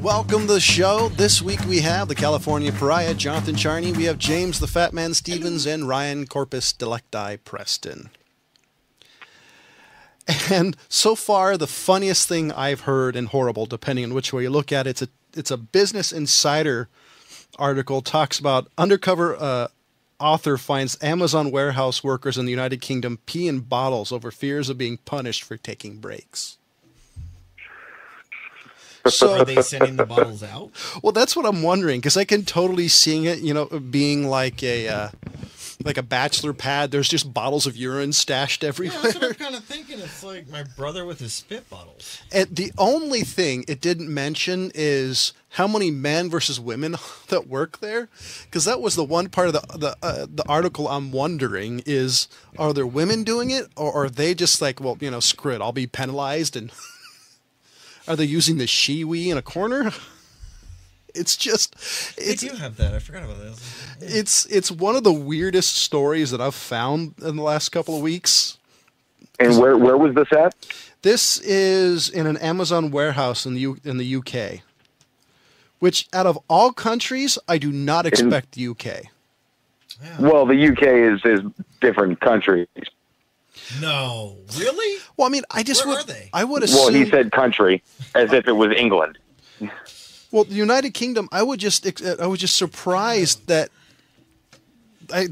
Welcome to the show. This week we have the California Pariah, Jonathan Charney. We have James the Fat Man Stevens and Ryan Corpus Delecti Preston. And so far, the funniest thing I've heard, and horrible, depending on which way you look at it, it's a Business Insider article. Talks about undercover author finds Amazon warehouse workers in the United Kingdom pee in bottles over fears of being punished for taking breaks. So are they sending the bottles out? Well, that's what I'm wondering, because I can totally see it, being like a bachelor pad. There's just bottles of urine stashed everywhere. Yeah, that's what I'm kind of thinking. It's like my brother with his spit bottles. And the only thing it didn't mention is how many men versus women that work there, because that was the one part of the article I'm wondering is, are there women doing it, or are they just like, well, screw it, I'll be penalized, and are they using the she-we in a corner? It's just... They do have that. I forgot about that. Yeah. It's one of the weirdest stories that I've found in the last couple of weeks. And where was this at? This is in an Amazon warehouse in the UK. Which, out of all countries, I do not expect the UK. Yeah. Well, the UK is different countries. No, really? Well, I mean, I would assume. Well, he said country as if it was England. Well, the United Kingdom, I was just surprised that I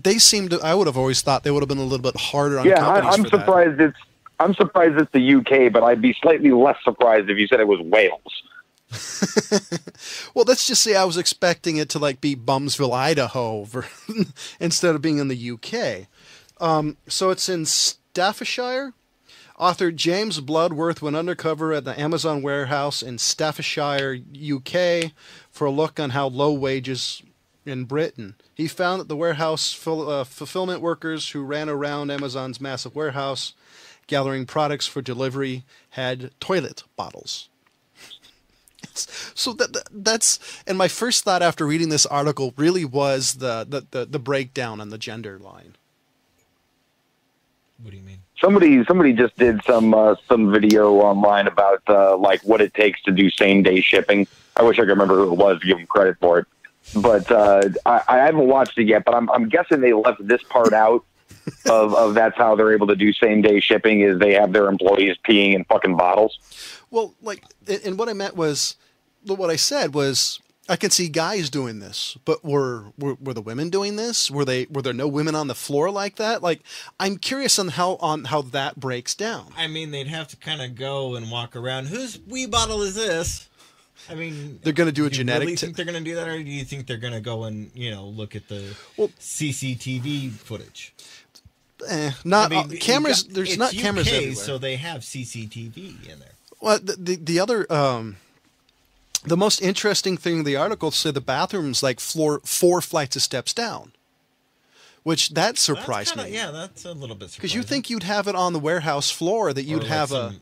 would have always thought they would have been a little bit harder on companies. I'm surprised that. I'm surprised it's the UK, but I'd be slightly less surprised if you said it was Wales. Well, let's just say I was expecting it to be Bumsville, Idaho, instead of being in the UK. So it's in Staffordshire. Author James Bloodworth went undercover at the Amazon warehouse in Staffordshire, UK, for a look on how low wages in Britain. He found that the warehouse fulfillment workers who ran around Amazon's massive warehouse gathering products for delivery had toilet bottles. So that's, and my first thought after reading this article really was the breakdown on the gender line. What do you mean? Somebody just did some video online about what it takes to do same day shipping. I wish I could remember who it was to give them credit for it, but I haven't watched it yet. But I'm guessing they left this part out of that's how they're able to do same day shipping is they have their employees peeing in fucking bottles. Well, and what I meant was, what I said was, I can see guys doing this, but were the women doing this? Were there no women on the floor like that? I'm curious on how that breaks down. I mean, they'd have to kind of go and walk around. Whose wee bottle is this? I mean, they're going to do a genetic. Do you really think they're going to do that, or do you think they're going to go and look at the CCTV footage? Cameras. There's not UK, cameras everywhere, so they have CCTV in there. Well, the other. The most interesting thing in the article said the bathroom's 4 flights of steps down, which that surprised me. Yeah, that's a little bit surprising. Because you think you'd have it on the warehouse floor, that you'd have some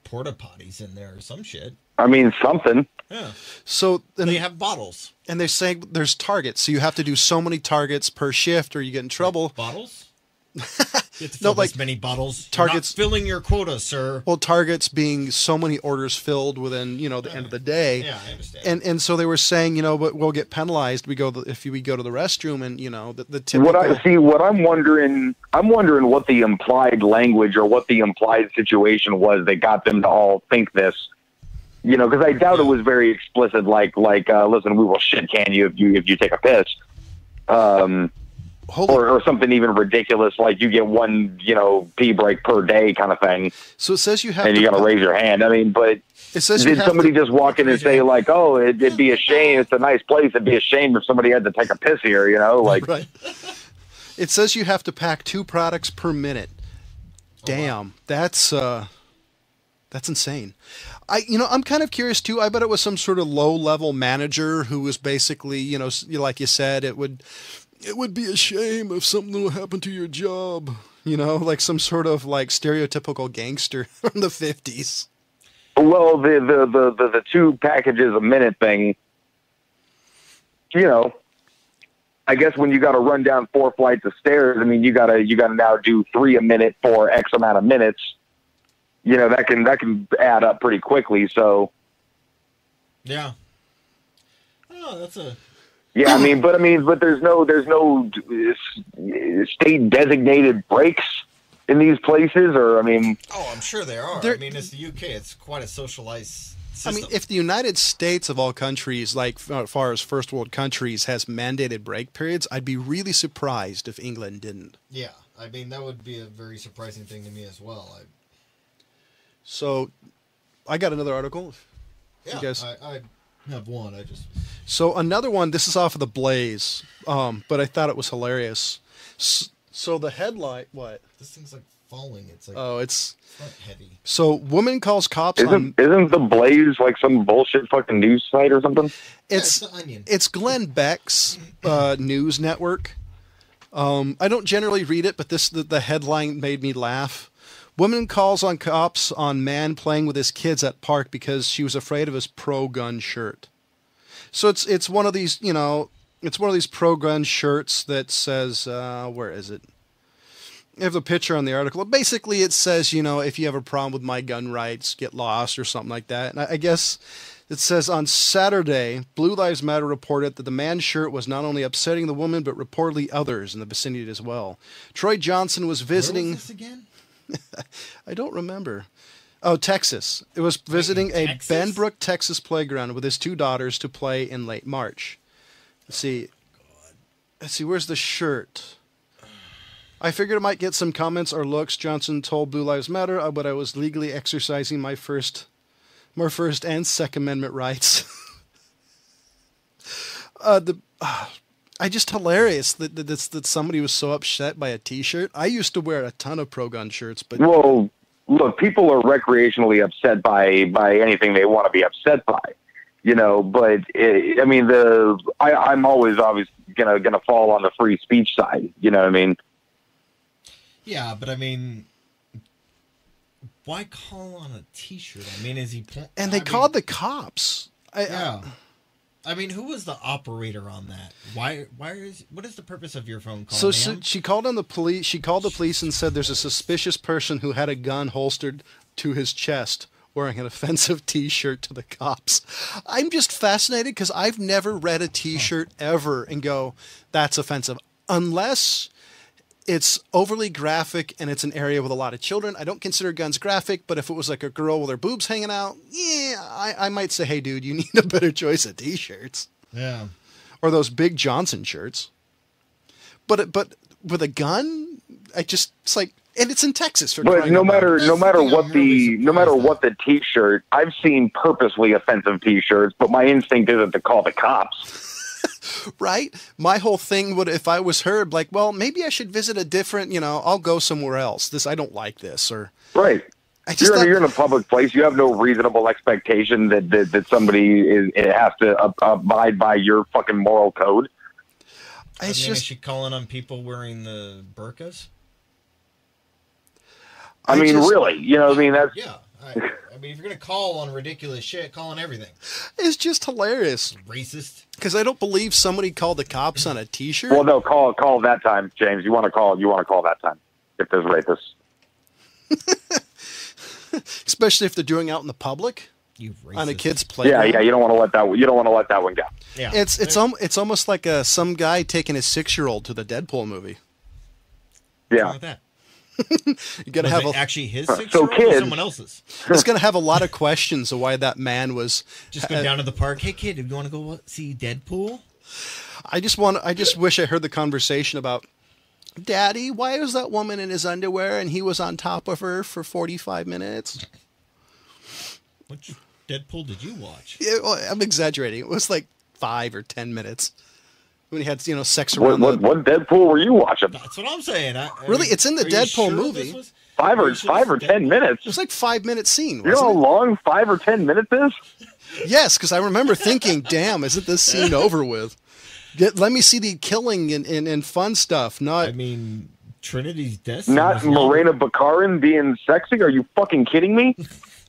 porta potties in there or some shit. I mean, something. Yeah. So they have bottles, and they're saying there's targets, so you have to do so many targets per shift, or you get in trouble. Bottles. You have to fill this many bottles. Targets. You're not filling your quota, sir. Well, targets being so many orders filled within the end of the day. Yeah, I understand. And so they were saying, but we'll get penalized. If we go to the restroom, and the typical. What I'm wondering what the implied language or what the implied situation was that got them to all think this. Because I doubt it was very explicit. Listen, we will shit can you if you take a piss. Or something even ridiculous like you get one, pee break per day kind of thing. So it says you have and you got to raise your hand. I mean, but it says did somebody just walk in and say oh, it'd be a shame. It's a nice place. It'd be a shame if somebody had to take a piss here, Right. It says you have to pack 2 products per minute. Damn, that's insane. I'm kind of curious too. I bet it was some sort of low-level manager who was basically, like you said, it would be a shame if something would happen to your job. Like some sort of stereotypical gangster from the 50s. Well, the 2 packages a minute thing, I guess when you got to run down 4 flights of stairs, I mean, you got to now do 3 a minute for X amount of minutes. That can add up pretty quickly. So yeah. Oh, that's a. Yeah, but there's no state designated breaks in these places, or Oh, I'm sure there are. It's the UK. It's quite a socialized system. if the United States of all countries, like as far as first world countries, has mandated break periods, I'd be really surprised if England didn't. Yeah, that would be a very surprising thing to me as well. So, I got another article. Yeah, you guys... I have one. So another one. This is off of the Blaze, but I thought it was hilarious. So the headline, what? This thing's like falling. It's like it's not heavy. So woman calls cops. Isn't the Blaze like some bullshit fucking news site or something? It's the Onion. It's Glenn Beck's news network. I don't generally read it, but the headline made me laugh. Woman calls on cops on man playing with his kids at park because she was afraid of his pro-gun shirt. So it's one of these, it's one of these pro-gun shirts that says, where is it? I have the picture on the article. Basically, it says, if you have a problem with my gun rights, get lost or something like that. And I guess it says on Saturday, Blue Lives Matter reported that the man's shirt was not only upsetting the woman, but reportedly others in the vicinity as well. Troy Johnson was visiting... Where was this again? I don't remember. Oh, Texas. It was visiting a Benbrook, Texas playground with his two daughters to play in late March. Let's see. Where's the shirt? I figured I might get some comments or looks. Johnson told Blue Lives Matter, but I was legally exercising my First and Second Amendment rights. Just hilarious that somebody was so upset by a T-shirt. I used to wear a ton of pro-gun shirts, but well, look, people are recreationally upset by anything they want to be upset by, But I'm always obviously gonna fall on the free speech side. You know what I mean? Yeah, but why call on a T-shirt? Is he? And they called the cops. Yeah. Who was the operator on that? What is the purpose of your phone call? So she called on the police. She called the police and said there's a suspicious person who had a gun holstered to his chest wearing an offensive T-shirt to the cops. I'm just fascinated because I've never read a T-shirt ever and go, that's offensive. Unless it's overly graphic and it's an area with a lot of children. I don't consider guns graphic, but if it was like a girl with her boobs hanging out, I might say, hey, dude, you need a better choice of T-shirts. Yeah. Or those big Johnson shirts. But with a gun, it's like, and it's in Texas. But no matter what the T-shirt, I've seen purposely offensive T-shirts, but my instinct isn't to call the cops. Right? My whole thing would, if I was her, like, well, maybe I should visit a different, I'll go somewhere else. I don't like this. Or right. You're in a public place. You have no reasonable expectation that somebody has to abide by your fucking moral code. Is she calling on people wearing the burqas? Really? That's... Yeah. If you're going to call on ridiculous shit, call on everything. It's just hilarious. Racist. Because I don't believe somebody called the cops on a T-shirt. Well, no, call that time, James. You want to call that time if there's rapists. Especially if they're doing out in the public. You racist. On a kid's playground. Yeah. You don't want to let that one go. Yeah. It's almost like some guy taking his 6-year-old to the Deadpool movie. Yeah. What's wrong with that? You gotta have actually his 6-year-old or someone else's. It's gonna have a lot of questions of why that man was just go down to the park. Hey kid, do you want to go see Deadpool? I just wish I heard the conversation about, Daddy, why was that woman in his underwear and he was on top of her for 45 minutes? Which Deadpool did you watch? Yeah, well, I'm exaggerating. It was like 5 or 10 minutes. When he had, sex around. What Deadpool were you watching? That's what I'm saying. Really, it's in the Deadpool movie. 5 or 10 minutes. It was like 5-minute scene. You know how long 5 or 10 minutes is? Yes, because I remember thinking, "Damn, isn't this scene over with? Let me see the killing and fun stuff." Not. Trinity's death. Not Morena Baccarin being sexy. Are you fucking kidding me?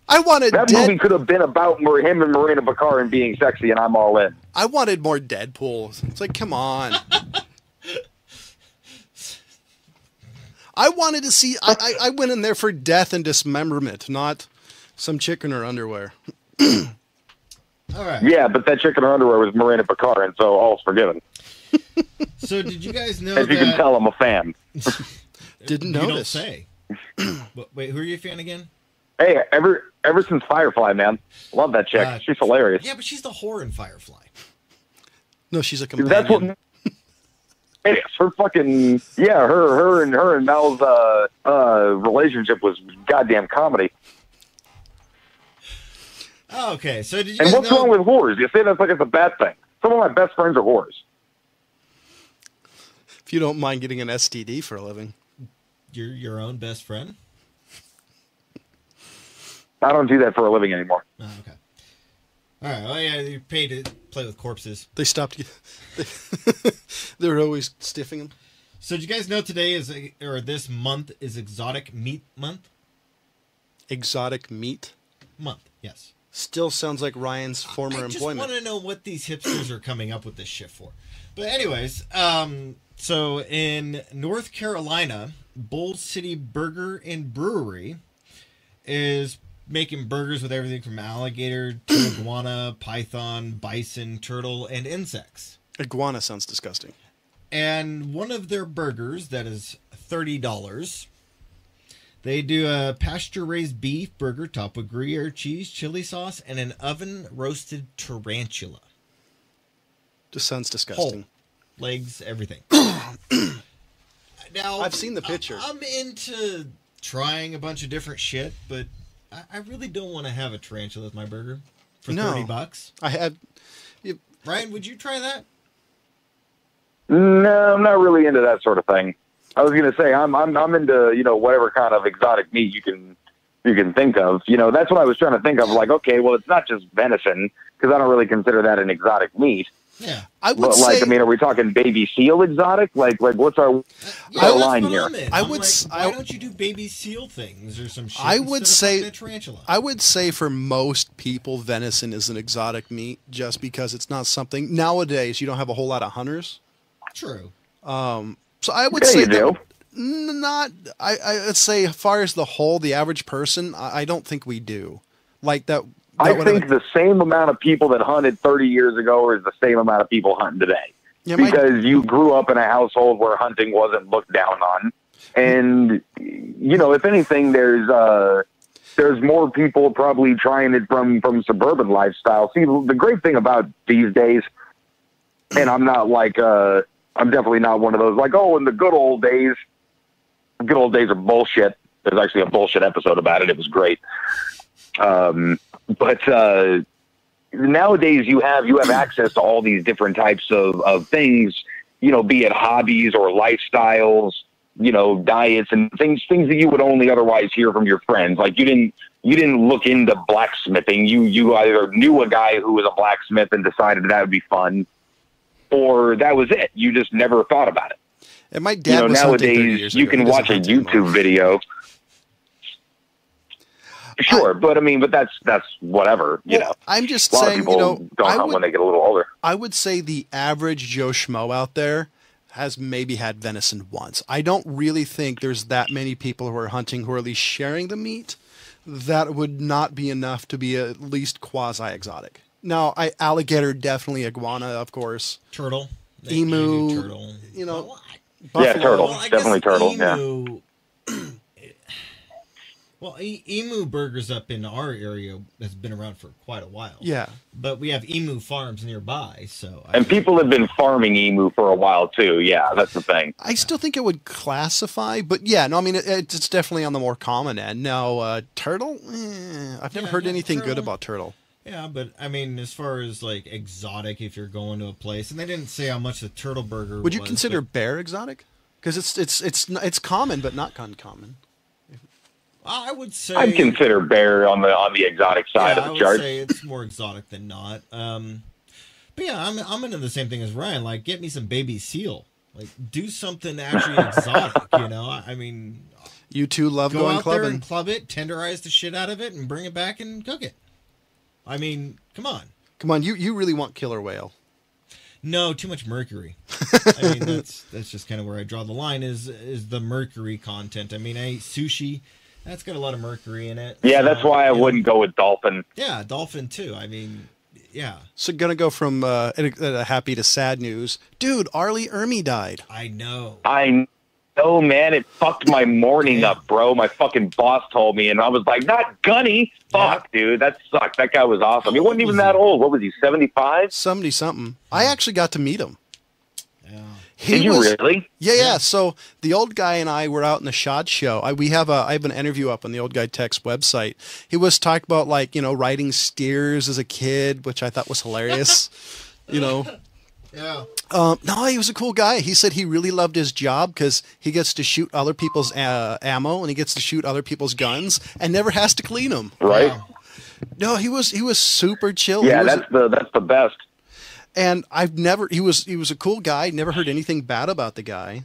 I wanted that movie could have been about him and Morena Baccarin being sexy, and I'm all in. I wanted more Deadpool. It's like, come on. I wanted to see. I went in there for death and dismemberment, not some chick in her underwear. All right. Yeah, but that chick in her underwear was Miranda Picard, and so all's forgiven. So did you guys know As you can tell, I'm a fan. Didn't You notice. don't say. Wait, who are you a fan again? Hey, ever since Firefly, man. Love that chick. She's hilarious. Yeah, but she's the whore in Firefly. No, she's a companion. That's what it is. Her fucking her and Mel's relationship was goddamn comedy. Oh, okay, so did you And guys what's know... wrong with whores? You say that's like it's a bad thing. Some of my best friends are whores. If you don't mind getting an STD for a living. You're your own best friend? I don't do that for a living anymore. Oh, okay. All right, well, yeah, you're paid to play with corpses. They stopped. They were always stiffing them. So did you guys know today this month is Exotic Meat Month? Exotic meat? Month, yes. Still sounds like Ryan's former employment. I just want to know what these hipsters are coming up with this shit for. But anyways, so in North Carolina, Bold City Burger and Brewery is making burgers with everything from alligator to iguana, python, bison, turtle, and insects. Iguana sounds disgusting. And one of their burgers that is $30. They do a pasture-raised beef burger topped with Gruyere cheese, chili sauce, and an oven-roasted tarantula. Just sounds disgusting. Whole. Legs, everything. Now, I've seen the picture. I'm into trying a bunch of different shit, but I really don't want to have a tarantula with my burger for $30. I had. Ryan, would you try that? No, I'm not really into that sort of thing. I was gonna say I'm into whatever kind of exotic meat you can think of. That's what I was trying to think of. Like, okay, well, it's not just venison because I don't really consider that an exotic meat. Yeah, I would say. I mean, are we talking baby seal exotic? Like what's our line here? Why don't you do baby seal things or some shit? I would say a tarantula. I would say for most people, venison is an exotic meat just because it's not something nowadays. You don't have a whole lot of hunters. True. So I would say I'd say as far as the whole, the average person, I don't think we do. Like that. I think the same amount of people that hunted 30 years ago is the same amount of people hunting today. Yeah, because you grew up in a household where hunting wasn't looked down on. And, if anything, there's more people probably trying it from suburban lifestyle. See, the great thing about these days, and I'm not like, I'm definitely not one of those like, oh, in the good old days are bullshit. There's actually a bullshit episode about it. It was great. But nowadays you have access to all these different types of things, be it hobbies or lifestyles, diets and things that you would only otherwise hear from your friends. Like you didn't look into blacksmithing. You either knew a guy who was a blacksmith and decided that would be fun, or that was it. You just never thought about it. And my dad was hunting 30 years nowadays you ago. can watch a YouTube video. Sure, but that's whatever, I'm just a lot saying, of people don't hunt when they get a little older. I would say the average Joe Schmo out there has maybe had venison once. I don't really think there's that many people who are hunting who are at least sharing the meat. That would not be enough to be at least quasi-exotic. Now, alligator, definitely iguana, of course. Turtle. Emu. Turtle. Buffalo. Yeah, turtle. Well, Definitely turtle, emu, Well, emu burgers up in our area has been around for quite a while. Yeah. But we have emu farms nearby, so... And people have been farming emu for a while, too. Yeah, that's the thing. I still think it would classify, but yeah, no, I mean, it's definitely on the more common end. Now, turtle? I've never heard anything good about turtle. Yeah, but, as far as, exotic, if you're going to a place, and they didn't say how much the turtle burger was. Would you consider bear exotic? Because it's common, but not uncommon. I would say I'd consider bear on the exotic side of the chart. I would say it's more exotic than not. But yeah, I'm into the same thing as Ryan. Like, get me some baby seal. Like, do something actually exotic. You two love going clubbing. Go out there and club it, tenderize the shit out of it, and bring it back and cook it. Come on. Come on, you really want killer whale. No, too much mercury. That's just kind of where I draw the line is the mercury content. I ate sushi. That's got a lot of mercury in it. Yeah, that's why I wouldn't go with dolphin. Yeah, dolphin too. Yeah. So gonna go from happy to sad news. Dude, Arlie Ermy died. I know. I know, man. It fucked my morning up, bro. My fucking boss told me, and I was like, not Gunny. Fuck, dude. That sucked. That guy was awesome. He wasn't even that old. What was he, 75? 70 something. I actually got to meet him. Yeah. Did you really? Yeah. So the old guy and I were out in the SHOT show. I have an interview up on the Old Guy Tech's website. He was talking about riding steers as a kid, which I thought was hilarious. Yeah. No, he was a cool guy. He said he really loved his job because he gets to shoot other people's ammo and he gets to shoot other people's guns and never has to clean them. Right. Yeah. No, he was super chill. Yeah, that's the best. And he was a cool guy. Never heard anything bad about the guy.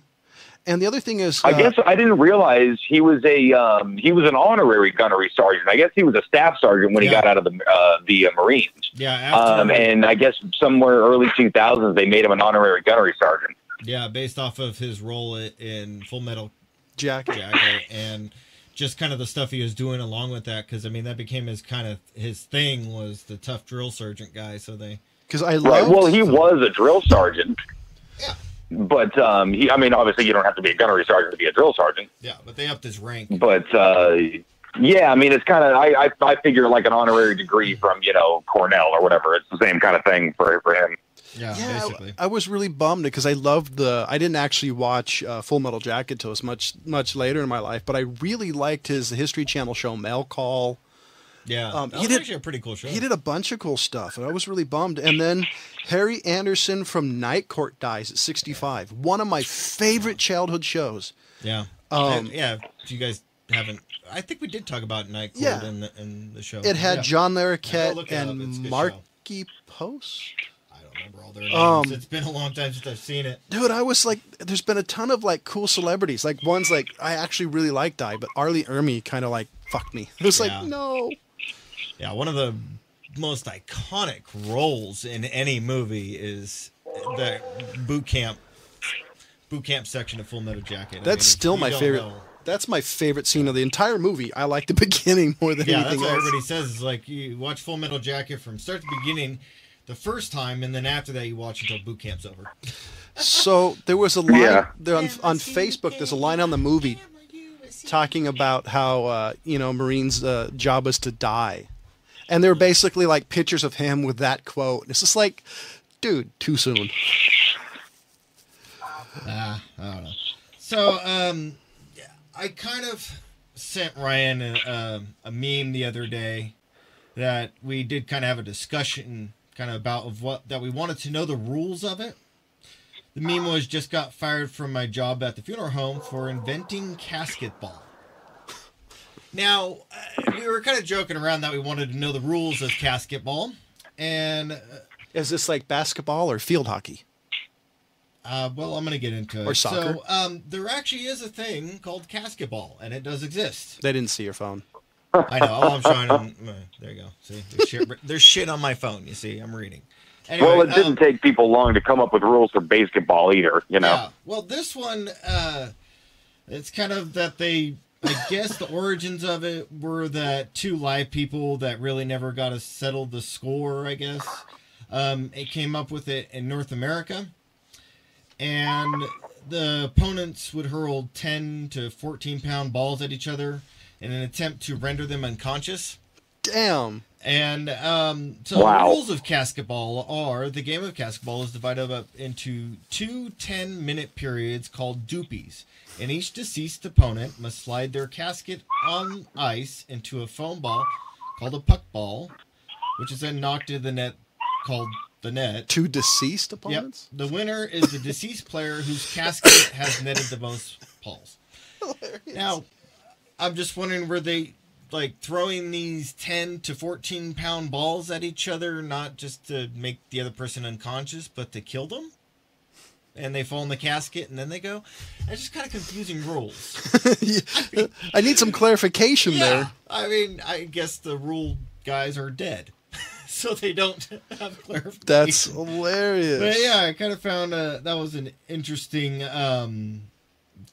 And the other thing is, I guess I didn't realize he was an honorary gunnery sergeant. I guess he was a staff sergeant when he got out of the Marines. Yeah. And I guess somewhere early 2000s they made him an honorary gunnery sergeant. Yeah, based off of his role in Full Metal Jacket and just kind of the stuff he was doing along with that. Because that became his thing, was the tough drill sergeant guy. So they. Because I loved, well, he was a drill sergeant. Yeah. But obviously you don't have to be a gunnery sergeant to be a drill sergeant. Yeah, but they upped his rank. But it's kind of I figure like an honorary degree from Cornell or whatever. It's the same kind of thing for him. Yeah, basically. I was really bummed because I loved I didn't actually watch Full Metal Jacket till it was much later in my life, but I really liked his History Channel show Mail Call. Yeah, that was actually a pretty cool show. He did a bunch of cool stuff, and I was really bummed. And then Harry Anderson from Night Court dies at 65. One of my favorite childhood shows. Yeah. If you guys haven't, I think we did talk about Night Court in the show. It had John Larroquette and Marky Post. I don't remember all their names. It's been a long time since I've seen it. Dude, I was like, there's been a ton of cool celebrities. Ones I actually really like died, but Arlie Ermy kind of fucked me. It was no. Yeah, one of the most iconic roles in any movie is the boot camp section of Full Metal Jacket. That's still my favorite. That's my favorite scene of the entire movie. I like the beginning more than anything else. Yeah, that's what everybody says. Is you watch Full Metal Jacket from start to beginning the first time, and then after that you watch until boot camp's over. So there was a line there on Facebook. There's a line on the movie talking about how Marines' job is to die. And they were basically pictures of him with that quote. It's just dude, too soon. I don't know. So, I kind of sent Ryan a meme the other day that we did kind of have a discussion kind of about that we wanted to know the rules of it. The meme was, just got fired from my job at the funeral home for inventing casket ball. Now, we were kind of joking around that we wanted to know the rules of casket ball, and is this basketball or field hockey? Well, I'm going to get into it. Or soccer. So, there actually is a thing called casket ball, and it does exist. They didn't see your phone. I know. I'm trying to. There you go. See, there's shit on my phone. You see, I'm reading. Anyway, well, it didn't take people long to come up with rules for basketball either. Yeah. Well, this one, it's kind of that I guess the origins of it were that two live people that really never got to settle the score, I guess. It came up with it in North America. And the opponents would hurl 10 to 14-pound balls at each other in an attempt to render them unconscious. Damn. And so the rules of casket ball are, the game of casket ball is divided up into 2 10-minute periods called doopies. And each deceased opponent must slide their casket on ice into a foam ball called a puck ball, which is then knocked into the net called the net. 2 deceased opponents? Yep. The winner is the deceased player whose casket has netted the most balls. Hilarious. Now, I'm just wondering, were they throwing these 10 to 14-pound balls at each other, not just to make the other person unconscious, but to kill them? And they fall in the casket, and then they go. It's just kind of confusing rules. I need some clarification there. I mean, I guess the rule guys are dead, so they don't have clarification. That's hilarious. But yeah, I kind of found that was an interesting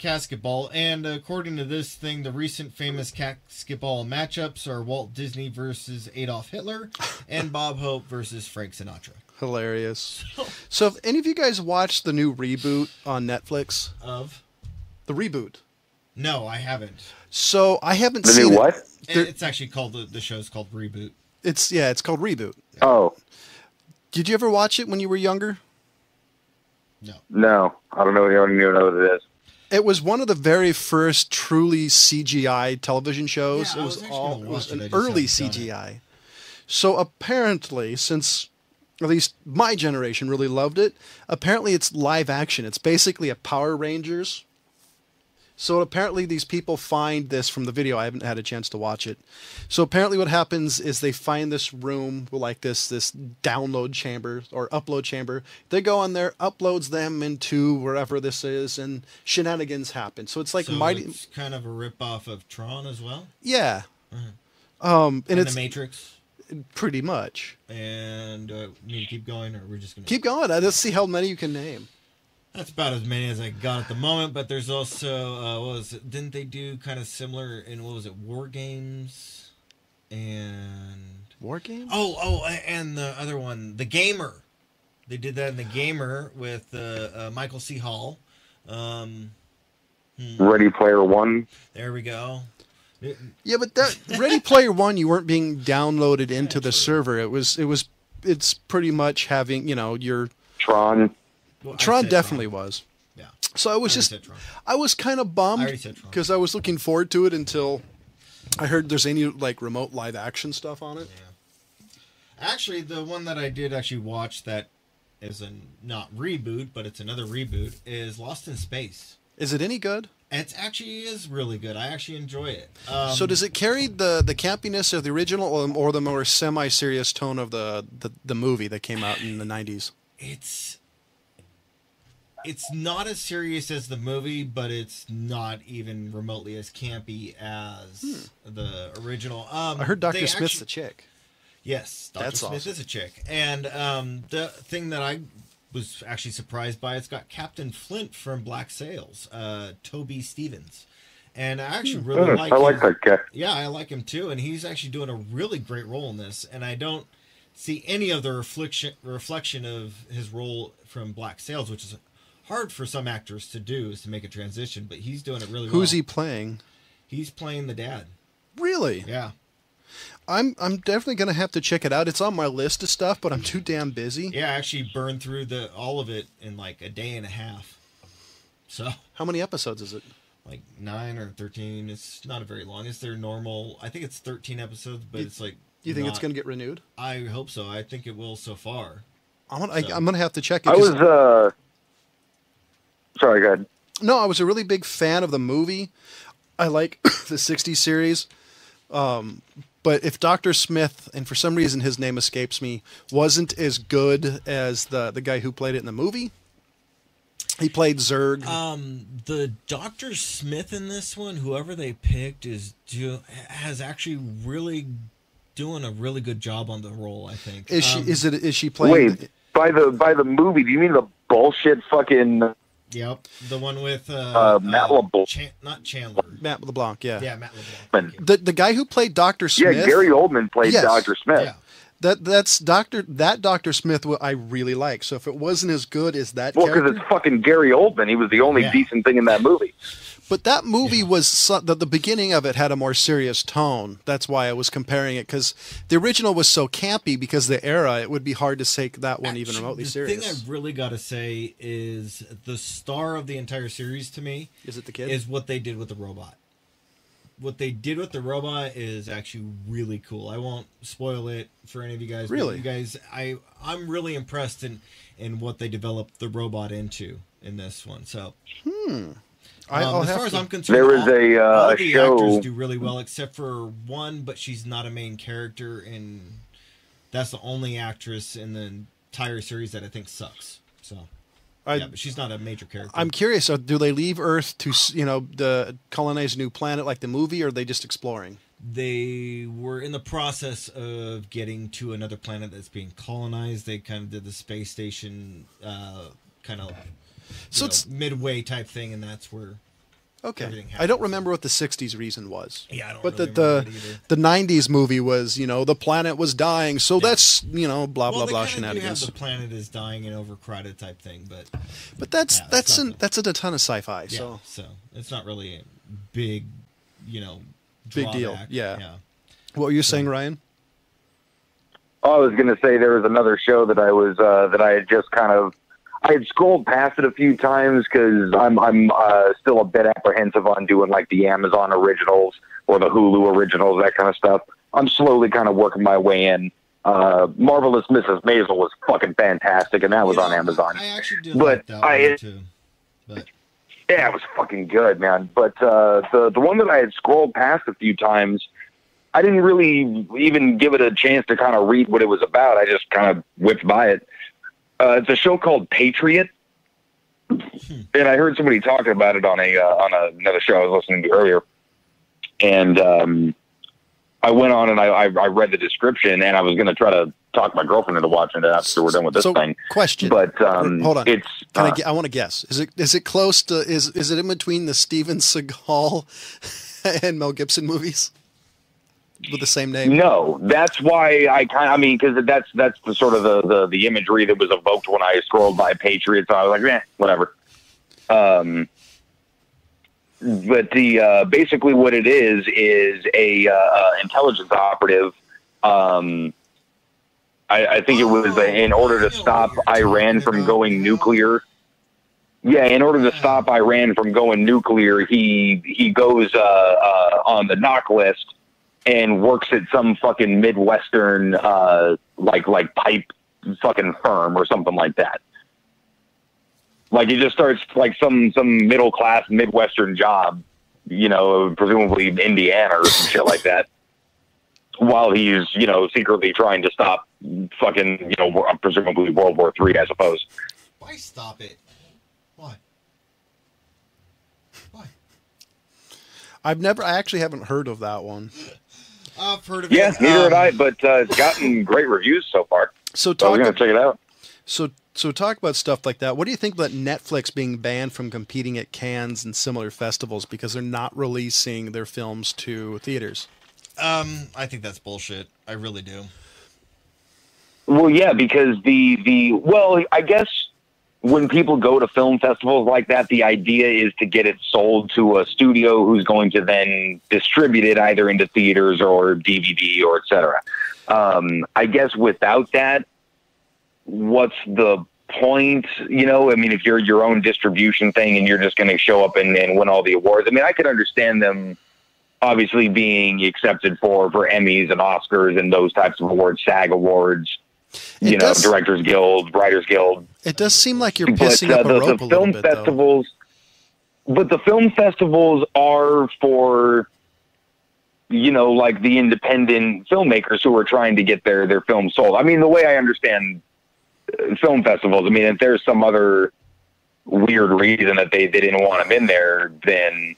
Basketball, and according to this thing, the recent famous basketball matchups are Walt Disney versus Adolf Hitler and Bob Hope versus Frank Sinatra. Hilarious. So, have any of you guys watched the new reboot on Netflix? Of? The reboot. No, I haven't. So, I haven't The seen new it. what? It's actually called, the show's called Reboot. It's called Reboot. Oh, Did you ever watch it when you were younger? No. no. I don't know. I don't even know what it is. It was one of the very first truly CGI television shows. Yeah, it I was was actually all gonna it was watch it, I an just early haven't done it. CGI. So apparently, since at least my generation really loved it, apparently it's live action. It's basically a Power Rangers. So apparently these people find this from the video. I haven't had a chance to watch it. So apparently what happens is they find this room with like this download chamber or upload chamber. They go on there, uploads them into wherever this is, and shenanigans happen. So it's like So mighty. it's kind of a rip-off of Tron as well? Yeah. And And it's The Matrix? pretty much. And need to keep going, or we're just going to... Keep going. Let's see how many you can name. That's about as many as I got at the moment, but there's also, what was it? Didn't they do kind of similar in, what was it, War Games? And... War game? And the other one, The Gamer. They did that in The Gamer with Michael C. Hall. Ready Player One. There we go. Yeah, but that Ready Player One, you weren't being downloaded into the server. It's pretty much having, your Tron. Well, I Tron said definitely was. Yeah. So I was I already just, said Tron. I was kind of I bummed already said Tron. because I was looking forward to it until I heard there's any like remote live action stuff on it. Actually, the one that I did actually watch that is a not reboot, but it's another reboot, is Lost in Space. Is it any good? It actually is really good. I actually enjoy it. So does it carry the campiness of the original or the more semi-serious tone of the movie that came out in the 90s? It's not as serious as the movie, but it's not even remotely as campy as the original. I heard Dr. Smith's the chick. Yes, Dr. That's Smith awesome. is a chick. And the thing that I was actually surprised by, it's got Captain Flint from Black Sails, Toby Stevens. And I actually really like I like that guy. Yeah, I like him too. And he's actually doing a really great role in this. And I don't see any of the reflection of his role from Black Sails, which is hard for some actors to do, is to make a transition. But he's doing it really well. Who's he playing? He's playing the dad. Really? Yeah. I'm definitely gonna have to check it out. It's on my list of stuff, but I'm too damn busy. Yeah, I actually burned through all of it in like a day and a half. So How many episodes is it? like 9 or 13. It's not a very long. It's their normal. I think it's 13 episodes, but it's like. You think it's gonna get renewed? I hope so. I think it will so far. I'm gonna have to check it. I 'cause- was. Sorry, go ahead. No, I was a really big fan of the movie. I like the 60s series. But if Dr. Smith, and for some reason his name escapes me, wasn't as good as the guy who played it in the movie, he played Zurg. The Dr. Smith in this one, whoever they picked, has actually really doing a really good job on the role, I think. Is she playing? Wait, by the movie, do you mean the bullshit fucking Yep, the one with Matt LeBlanc? not Chandler. Matt LeBlanc, yeah. Yeah, Matt LeBlanc. Man. The guy who played Dr. Smith. Yeah, Gary Oldman played Yes. Dr. Smith. Yeah. That's Dr. Smith. What I really like. So if it wasn't as good as that Well, character, because it's fucking Gary Oldman. He was the only decent thing in that movie. but that movie was the beginning of it had a more serious tone. That's why I was comparing it, because the original was so campy because of the era. It would be hard to take that one even remotely serious. The thing I really got to say is the star of the entire series to me Is it the kid? is what they did with the robot. What they did with the robot is actually really cool. I won't spoil it for any of you guys. but Really? you guys, I'm really impressed in what they developed the robot into in this one. So, I'll as have far as to- I'm concerned, There is all a the show. actors do really well except for one, but she's not a main character, and that's the only actress in the entire series that I think sucks. So, yeah, but she's not a major character. I'm curious. So do they leave Earth to colonize a new planet like the movie, or are they just exploring? They were in the process of getting to another planet that's being colonized. They kind of did the space station kind of So it's midway type thing, and that's where Okay. everything I happened. don't remember what the 60s reason was. Yeah, I don't But really remember that either. the 90s movie was, the planet was dying, so that's, blah, blah, Well, blah they kind of do have shenanigans. the planet is dying and overcrowded type thing, but But that's Yeah, it's not that's a ton of sci-fi, yeah, so so it's not really a big, big deal. drawback. Yeah. What were you saying, Ryan? I was going to say there was another show that I had just I had scrolled past it a few times because I'm still a bit apprehensive on doing like the Amazon originals or the Hulu originals, that kind of stuff. I'm slowly kind of working my way in. Marvelous Mrs. Maisel was fucking fantastic, and that was on Amazon. I actually did But like that one too. But Yeah, it was fucking good, man. But the one that I had scrolled past a few times, I didn't really even give it a chance to kind of read what it was about. I just kind of whipped by it. It's a show called Patriot, and I heard somebody talking about it on another show I was listening to earlier. And I went on and I read the description, and I was going to try to talk my girlfriend into watching it after we're done with this thing. Question, but hold on. It's I want to guess. Is it close to? Is it in between the Steven Seagal and Mel Gibson movies with the same name? No, that's why because that's the sort of the imagery that was evoked when I scrolled by Patriots. So I was like, whatever. But the basically what it is a intelligence operative. I think it was in order to stop Iran from going nuclear. Yeah, in order to stop Iran from going nuclear, he goes on the knock list and works at some fucking Midwestern like pipe fucking firm or something like that. Like he just starts like some middle class Midwestern job, presumably in Indiana or some shit like that, while he's secretly trying to stop fucking presumably World War III, I suppose. why stop it? Why? I actually haven't heard of that one. I've heard of it. Yeah, neither had I, but it's gotten great reviews so far. So I was talk. going to check it out. So talk about stuff like that. What do you think about Netflix being banned from competing at Cannes and similar festivals because they're not releasing their films to theaters? I think that's bullshit. I really do. Well, yeah, because I guess when people go to film festivals like that, the idea is to get it sold to a studio who's going to then distribute it either into theaters or DVD or et cetera. I guess without that, what's the point? If you're your own distribution thing and you're just going to show up and win all the awards, I could understand them obviously being accepted for Emmys and Oscars and those types of awards, SAG awards, Directors Guild, Writers Guild. It does seem like you're pissing up a rope a little bit, festivals, though. But the film festivals are for, like the independent filmmakers who are trying to get their film sold. The way I understand film festivals, if there's some other weird reason that they didn't want them in there, then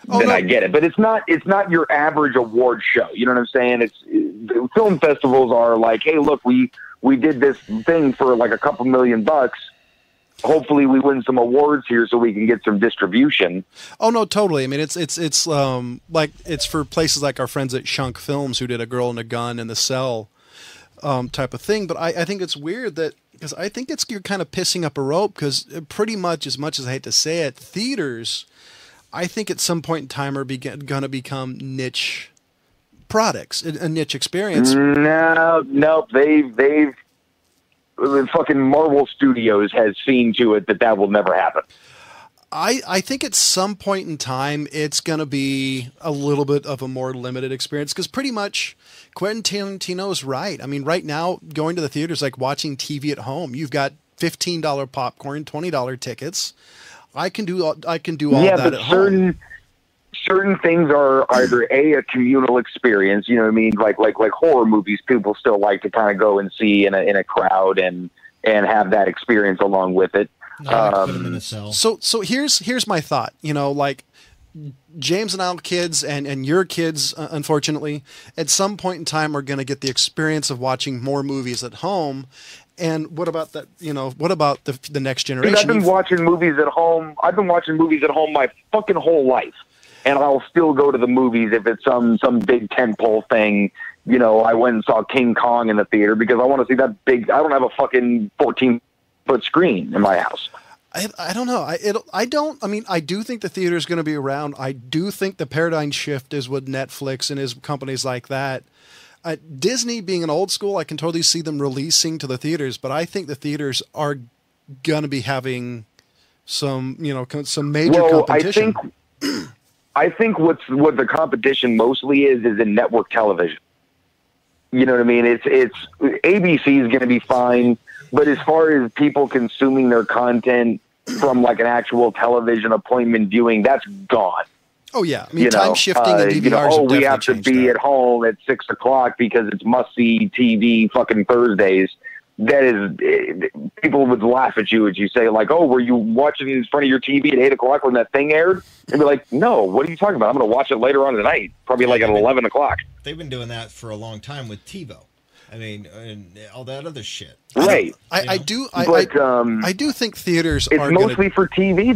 I get it. But it's not your average award show. You know what I'm saying? The film festivals are like, hey, look, we did this thing for like a couple $1 million. Hopefully we win some awards here so we can get some distribution. Oh no, totally. It's like it's for places like our friends at Shunk Films who did A Girl and a Gun and The Cell type of thing. But I think it's weird because I think you're kind of pissing up a rope because pretty much as I hate to say it, theaters, I think at some point in time are going to become niche products, a niche experience. No, they've fucking Marvel Studios has seen to it that will never happen. I think at some point in time it's going to be a little bit of a more limited experience because pretty much Quentin Tarantino is right. Right now going to the theater is like watching TV at home. You've got $15 popcorn, $20 tickets. I can do all that at home. Certain things are either a communal experience, like horror movies, people still like to kind of go and see in a crowd and have that experience along with it. No, I put them in a cell. So here's my thought. James and our kids and your kids, unfortunately, at some point in time are going to get the experience of watching more movies at home. And what about that? You know, what about the next generation? Dude, I've been watching movies at home. I've been watching movies at home my fucking whole life, and I'll still go to the movies if it's some big tentpole thing. You know, I went and saw King Kong in the theater because I want to see that big. I don't have a fucking 14-foot screen in my house. I don't know. I mean, I do think the theater is going to be around. I do think the paradigm shift is with Netflix and his companies like that. Disney being an old school, I can totally see them releasing to the theaters, but I think the theaters are going to be having some major competition. I think what the competition mostly is in network television. You know what I mean? It's ABC is going to be fine. But as far as people consuming their content from like an actual television appointment viewing, that's gone. Oh yeah, I mean, time shifting and DVRs. We have to be at home at 6 o'clock because it's must see TV fucking Thursdays. That is, people would laugh at you as you say like, "Oh, were you watching in front of your TV at 8 o'clock when that thing aired?" And be like, "No, what are you talking about? I'm going to watch it later on tonight, probably like at 11 o'clock." They've been doing that for a long time with TiVo. I mean, and all that other shit. Right. I do think theaters it's are mostly for TV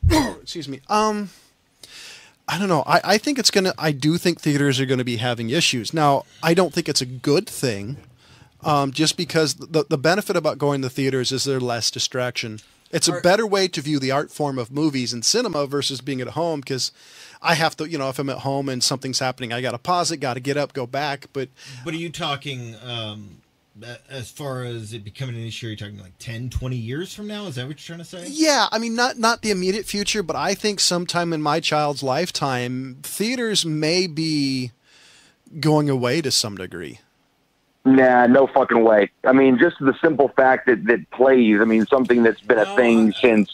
though. Excuse me. I don't know. I think it's gonna. I do think theaters are going to be having issues. Now, I don't think it's a good thing. Just because the benefit about going to theaters is there's less distraction. It's a better way to view the art form of movies and cinema versus being at home, because I have to, if I'm at home and something's happening, I got to pause it, got to get up, go back. But are you talking, as far as it becoming an issue, are you talking like 10, 20 years from now? Is that what you're trying to say? Yeah, I mean, not the immediate future, but I think sometime in my child's lifetime, theaters may be going away to some degree. Nah, no fucking way. I mean, just the simple fact that plays, I mean, something that's been a thing since,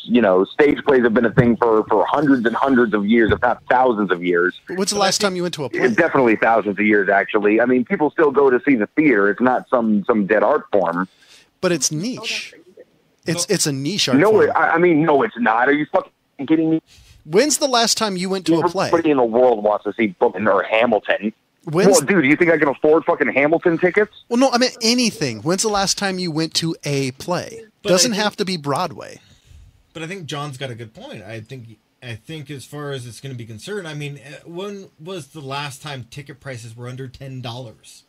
stage plays have been a thing for hundreds and hundreds of years, if not thousands of years. When's the last time you went to a play? Definitely thousands of years, actually. I mean, people still go to see the theater. It's not some dead art form. But it's niche. It's a niche art form. No, it's not. Are you fucking kidding me? When's the last time you went to a play? Everybody in the world wants to see Bookman or Hamilton. Well, dude, you think I can afford fucking Hamilton tickets? Well, no, I mean anything. When's the last time you went to a play? Doesn't have to be Broadway. But I think John's got a good point. I think as far as it's going to be concerned, I mean, when was the last time ticket prices were under $10?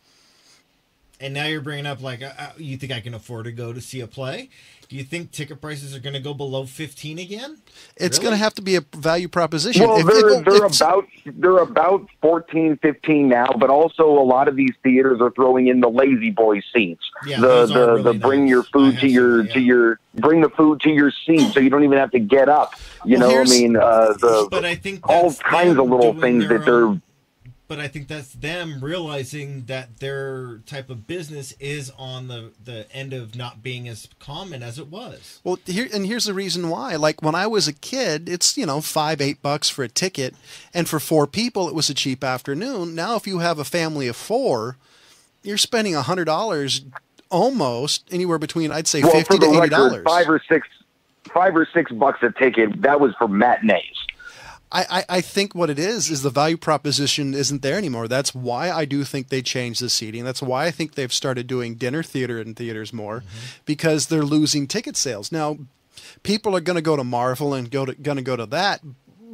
And now you're bringing up like, you think I can afford to go to see a play? Do you think ticket prices are going to go below 15 again? It's going to have to be a value proposition. Well, they're about 14, 15 now, but also a lot of these theaters are throwing in the lazy boy seats. Yeah, the bring your food bring the food to your seat so you don't even have to get up. But I think all kinds of little things that they're. But I think that's them realizing that their type of business is on the end of not being as common as it was. Well, here's the reason why. Like when I was a kid, it's $5-8 for a ticket, and for 4 people, it was a cheap afternoon. Now, if you have a family of 4, you're spending $100 almost anywhere between, I'd say, $50 to $80. $5 or $6 a ticket. That was for matinees. I think what it is the value proposition isn't there anymore. That's why I do think they changed the seating. That's why I think they've started doing dinner theater in theaters more, because they're losing ticket sales. Now, people are going to go to Marvel and going to go to that,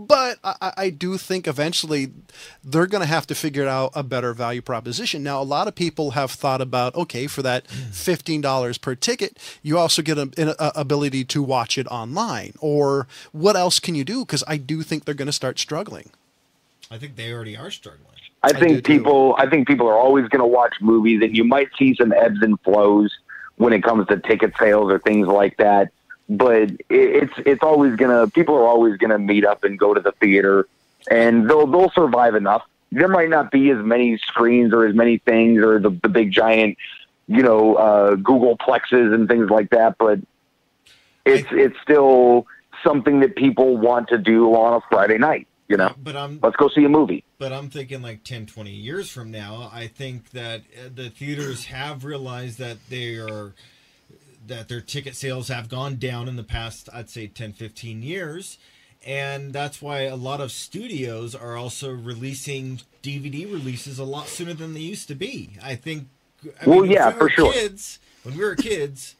but I do think eventually they're going to have to figure out a better value proposition. Now, a lot of people have thought about, okay, for that $15 per ticket, you also get an ability to watch it online. Or what else can you do? Because I do think they're going to start struggling. I think they already are struggling. I think people are always going to watch movies, and you might see some ebbs and flows when it comes to ticket sales or things like that. But it's always people are always gonna meet up and go to the theater, and they'll survive enough. There might not be as many screens or as many things or the big giant, Google Plexes and things like that, but it's still something that people want to do on a Friday night. Let's go see a movie. But I'm thinking like 10, 20 years from now, I think that the theaters have realized that that their ticket sales have gone down in the past, I'd say 10, 15 years. And that's why a lot of studios are also releasing DVD releases a lot sooner than they used to be. I think. Well, yeah, for sure. When we were kids,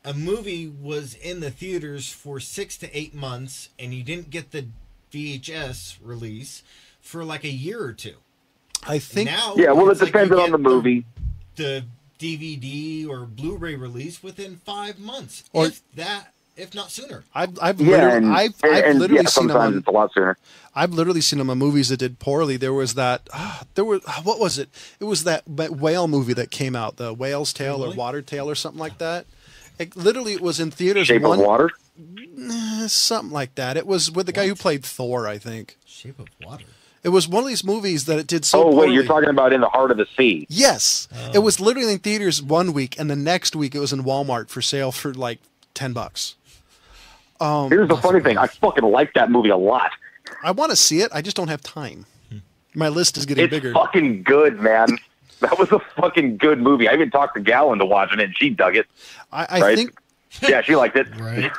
a movie was in the theaters for 6 to 8 months, and you didn't get the VHS release for like a year or two. I think. Now, yeah, well, it it's like depends you on get the movie. The DVD or Blu-ray release within 5 months, Or- if not sooner. I've Yeah, literally, and, I've and literally yeah, seen them sometimes on. it's a lot sooner. I've literally seen them on movies that did poorly. There was that. What was it? It was that whale movie that came out, the Whale's Tale Really? or Water Tale or something like that. Literally, it was in theaters. Shape of Water. Something like that. It was with the guy who played Thor, I think. Shape of Water. It was one of these movies that it did so Oh poorly. wait, you're talking about In the Heart of the Sea. Yes. It was literally in theaters one week, and the next week it was in Walmart for sale for like $10. Here's the funny thing: I fucking like that movie a lot. I want to see it. I just don't have time. My list is getting It's bigger. fucking good, man. That was a fucking good movie. I even talked to Gal into watching it, and she dug it. I right? think Yeah, she liked it. Right.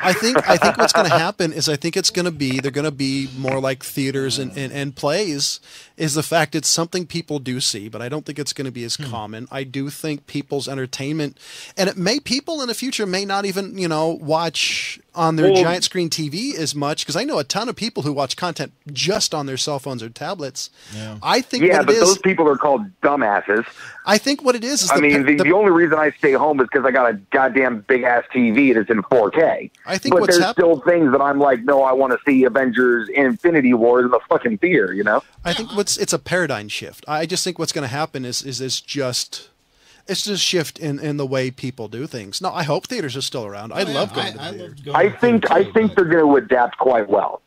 I think what's going to happen is I think it's going to be they're going to be more like theaters and plays. Is the fact it's something people do see, but I don't think it's going to be as common. I do think people's entertainment, and people in the future may not even watch on their giant screen TV as much, because I know a ton of people who watch content just on their cell phones or tablets. Yeah. I think Yeah, what but it is, those people are called dumbasses. I think what it is I mean, the only reason I stay home is because I got a goddamn big ass TV and it's in 4K. I think but what's there's still things that I'm like, no, I want to see Avengers Infinity Wars in the fucking theater, you know? I think it's a paradigm shift. I just think what's going to happen is just shift in the way people do things. No, I hope theaters are still around. I love going to the theater. I think they're going to adapt quite well.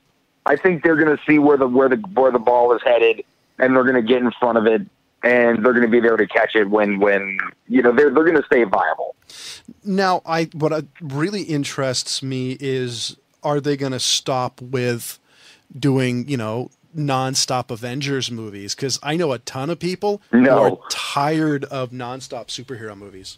I think they're going to see where the ball is headed, and they're going to get in front of it, and they're going to be there to catch it when they're going to stay viable. Now, what really interests me is, are they going to stop with doing nonstop Avengers movies? Because I know a ton of people who are tired of nonstop superhero movies.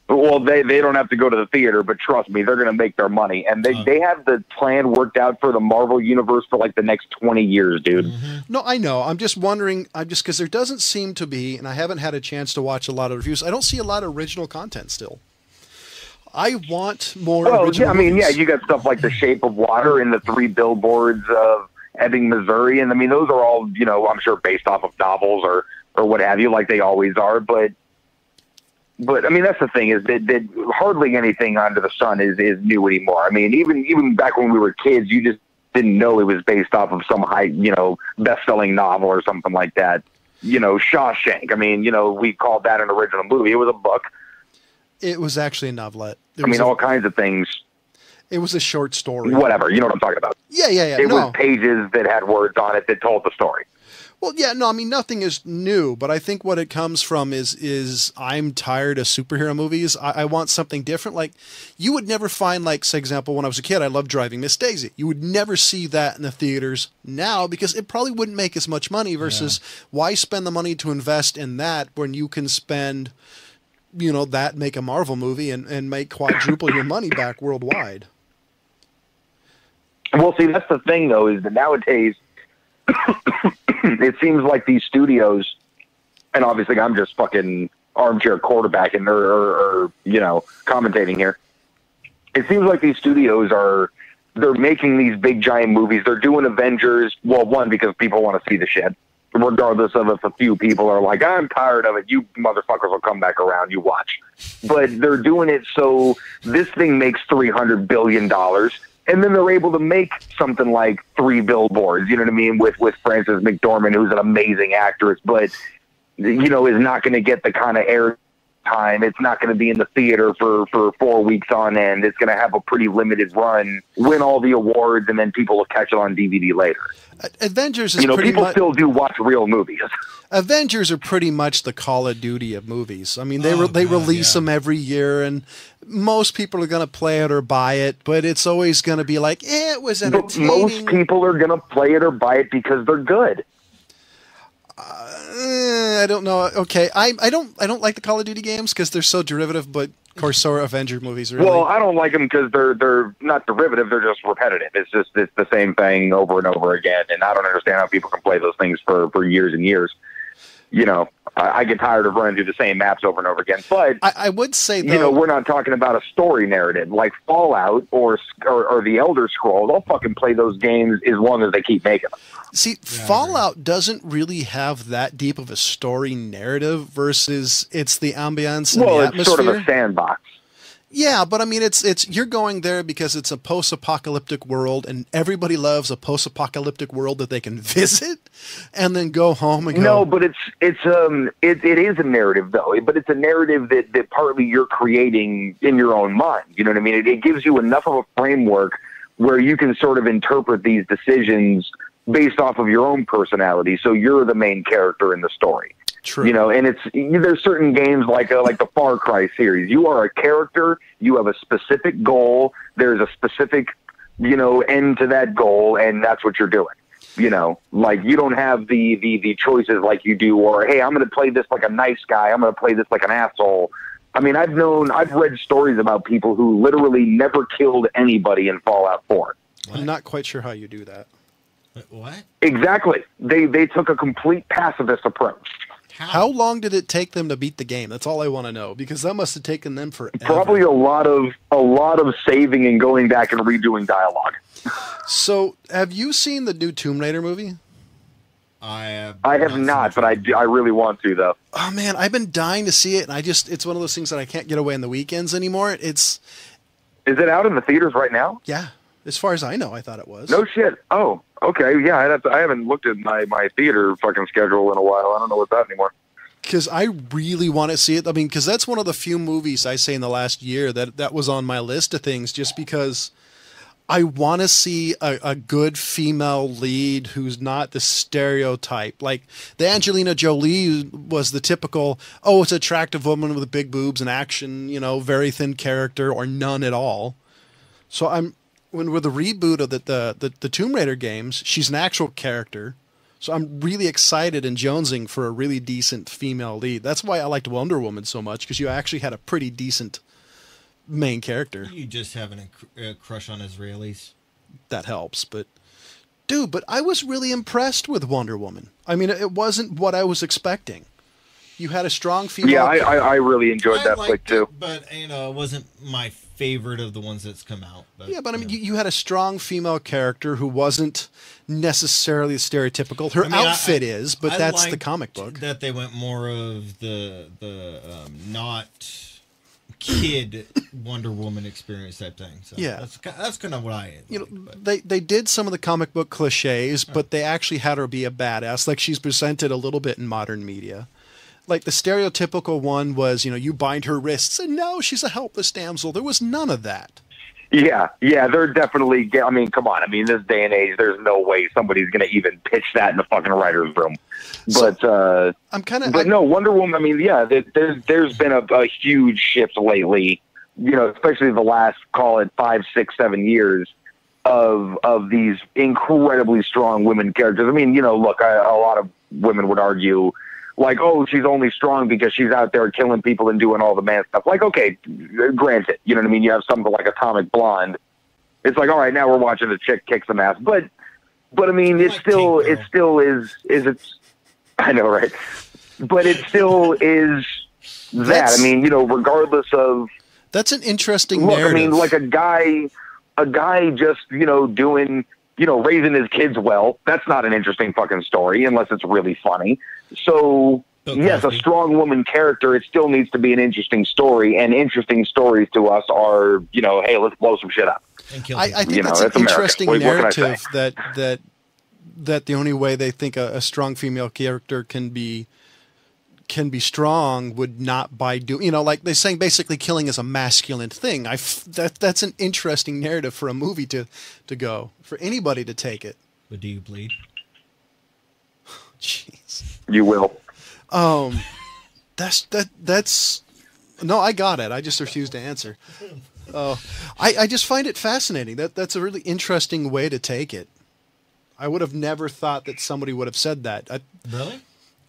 Well, they don't have to go to the theater, but trust me, they're going to make their money. And they have the plan worked out for the Marvel Universe for like the next 20 years, dude. Mm-hmm. No, I know. I'm just wondering, because there doesn't seem to be, and I haven't had a chance to watch a lot of reviews, I don't see a lot of original content still. I want more original movies. You got stuff like The Shape of Water and the 3 Billboards of Ebbing, Missouri. And I mean, those are all, I'm sure based off of novels or what have you, like they always are. But I mean, that's the thing, is that hardly anything under the sun is new anymore. I mean, even back when we were kids, you just didn't know it was based off of some high, best-selling novel or something like that. Shawshank. I mean, we called that an original movie. It was a book. It was actually a novelette. All kinds of things. It was a short story. Whatever. You know what I'm talking about. Yeah. It was pages that had words on it that told the story. Well, yeah, no, I mean, nothing is new, but I think what it comes from is I'm tired of superhero movies. I want something different. Like, you would never find, like, say, example, when I was a kid, I loved Driving Miss Daisy. You would never see that in the theaters now, because it probably wouldn't make as much money versus why spend the money to invest in that when you can spend, make a Marvel movie and make quadruple your money back worldwide. Well, see, that's the thing, though, is that nowadays it seems like these studios, and obviously I'm just fucking armchair quarterbacking or commentating here. It seems like these studios they're making these big giant movies. They're doing Avengers, well, one, because people want to see the shit, regardless of if a few people are like, I'm tired of it, you motherfuckers will come back around, you watch. But they're doing it so this thing makes $300 billion. And then they're able to make something like 3 Billboards, you know what I mean, with Frances McDormand, who's an amazing actress, but, is not going to get the kind of air time. It's not going to be in the theater for 4 weeks on end. It's going to have a pretty limited run, win all the awards, and then people will catch it on DVD later. Avengers is people still do watch real movies. Avengers are pretty much the Call of Duty of movies. I mean, they release them every year, and most people are going to play it or buy it, but it's always going to be like, it was entertaining. But most people are going to play it or buy it because they're good. I don't know. Okay, I don't like the Call of Duty games because they're so derivative, but Corsair Avenger movies, really. Well, I don't like them because they're not derivative. They're just repetitive. It's the same thing over and over again, and I don't understand how people can play those things for years and years. You know, I get tired of running through the same maps over and over again. But I would say, though, you know, we're not talking about a story narrative like Fallout or the Elder Scrolls. I'll fucking play those games as long as they keep making them. See, Fallout doesn't really have that deep of a story narrative versus it's the ambiance and the atmosphere. It's sort of a sandbox. Yeah, but I mean, it's you're going there because it's a post-apocalyptic world, and everybody loves a post-apocalyptic world that they can visit and then go home and go. No, but it is a narrative though. But it's a narrative that partly you're creating in your own mind. You know what I mean? It gives you enough of a framework where you can sort of interpret these decisions based off of your own personality. So you're the main character in the story. True. You know, and there's certain games like the Far Cry series. You are a character. You have a specific goal. There's a specific, you know, end to that goal, and that's what you're doing. You know, like you don't have the choices like you do, or hey, I'm going to play this like a nice guy. I'm going to play this like an asshole. I mean, I've read stories about people who literally never killed anybody in Fallout 4. I'm not quite sure how you do that. What? Exactly. They took a complete pacifist approach. How long did it take them to beat the game? That's all I want to know, because that must have taken them forever. Probably a lot of saving and going back and redoing dialogue. So, have you seen the new Tomb Raider movie? I have not, but I really want to though. Oh man, I've been dying to see it, and it's one of those things that I can't get away on the weekends anymore. Is it out in the theaters right now? Yeah, as far as I know, I thought it was. No shit. Oh, okay. Yeah, I haven't looked at my theater fucking schedule in a while. I don't know what's that anymore. Because I really want to see it. I mean, because that's one of the few movies I say in the last year that was on my list of things, just because I want to see a good female lead who's not the stereotype. Like, the Angelina Jolie was the typical, oh, it's an attractive woman with big boobs and action, you know, very thin character, or none at all. So with the reboot of the Tomb Raider games, she's an actual character. So I'm really excited and jonesing for a really decent female lead. That's why I liked Wonder Woman so much, because you actually had a pretty decent main character. You just having a crush on Israelis. That helps, but I was really impressed with Wonder Woman. I mean, it wasn't what I was expecting. You had a strong female. Yeah, I really enjoyed that flick too. But you know, it wasn't my favorite of the ones that's come out. But, yeah, but I mean, you had a strong female character who wasn't necessarily stereotypical. Her outfit is, but that's the comic book. That they went more of the not kid Wonder Woman experience type thing. So yeah, that's kind of what I they did some of the comic book cliches, but they actually had her be a badass, like she's presented a little bit in modern media. Like the stereotypical one was, you know, you bind her wrists and no, she's a helpless damsel. There was none of that. Yeah, they're definitely. I mean, come on. I mean, this day and age, there's no way somebody's going to even pitch that in the fucking writer's room. But I'm kind of. But no, Wonder Woman. I mean, yeah, there's been a huge shift lately. You know, especially the last, call it 5, 6, 7 years of these incredibly strong women characters. I mean, you know, look, a lot of women would argue, like, oh, she's only strong because she's out there killing people and doing all the man stuff. Like, okay, granted, you know what I mean? You have something like Atomic Blonde. It's like, all right, now we're watching a chick kick some ass. But I mean, it still it's, I know, right? But it still is that. I mean, you know, regardless of. That's an interesting narrative. I mean, like a guy just, you know, doing, you know, raising his kids well. That's not an interesting fucking story unless it's really funny. So, yes, a strong woman character, it still needs to be an interesting story, and interesting stories to us are, you know, hey, let's blow some shit up. I think that's an interesting narrative that the only way they think a strong female character can be strong would not by doing, you know, like they're saying basically killing is a masculine thing. That's an interesting narrative for a movie to go, for anybody to take it. But do you bleed? Jeez. You will. That's no, I got it. I just refused to answer. I just find it fascinating. That's a really interesting way to take it. I would have never thought that somebody would have said that. Really?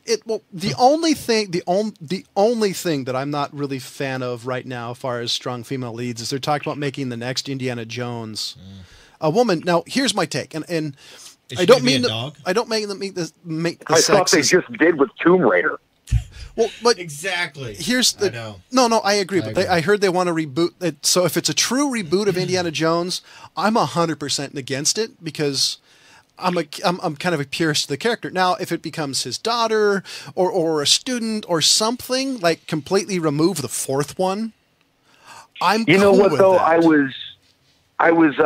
the only thing that I'm not really fan of right now, as far as strong female leads, is they're talking about making the next Indiana Jones a woman. Now, here's my take, and I don't mean to, I don't make the I thought they just did with Tomb Raider. Well, but exactly. Here's the no, I agree. I heard they want to reboot it. So if it's a true reboot of Indiana Jones, I'm 100% against it because I'm kind of a purist to the character. Now, if it becomes his daughter or a student or something, like completely remove the fourth one, I'm You know cool what with though? that. I was